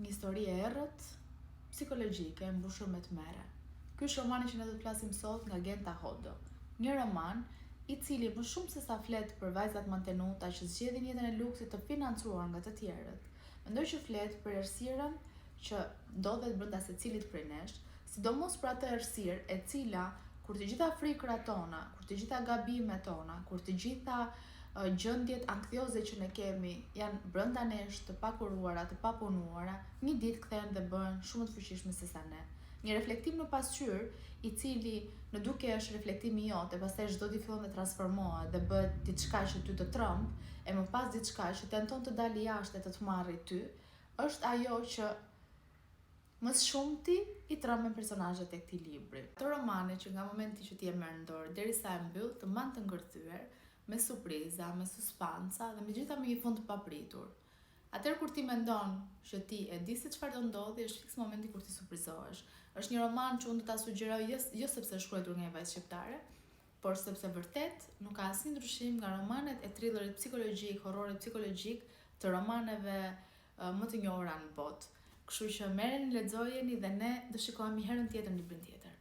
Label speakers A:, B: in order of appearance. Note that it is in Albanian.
A: një histori e errët, psikologjike, mbushur me tmerre. Ky është romani që ne do të flasim sot nga Genta Hodo. Një roman i cili më shumë se sa flet për vajzat mantenuta që zgjedhin jetën e luksit të financuar nga të tjerët, mendoj që flet për errësirën që ndodhet brenda secilit prej nesh, sidomos për atë errësirë e cila kur të gjitha frikrat tona, kur të gjitha gabimet tona, kur të gjitha gjendjet anktioze që ne kemi janë brenda nesh, të pakuruara, të papunuara, një ditë kthehen dhe bëhen shumë të fuqishme se sa ne. Një reflektim në pasqyrë, i cili në duke është reflektimi jot, e pastaj çdo ditë fillon të transformohet dhe bëhet diçka që ty të tremb, e më pas diçka që tenton të dalë jashtë e të marrë ty, është ajo që më së shumti i tremben personazhet e këtij libri. Ato romane që nga momenti që ti e merr në dorë derisa e mbyll të mban të ngërthyer, me surpriza, me suspansa dhe megjithatë me një fund të papritur. Atëherë kur ti mendon që ti e di se çfarë do ndodhi, është fiks momenti kur ti surprizohesh. Është një roman që unë do ta sugjeroj jo sepse është shkruar nga një vajzë shqiptare, por sepse vërtet nuk ka asnjë ndryshim nga romanet e thrillerit psikologjik, horrorit psikologjik të romaneve më të njohura në botë. Kështu që merreni, lexojeni dhe ne do shikojmë herën tjetër librin tjetër.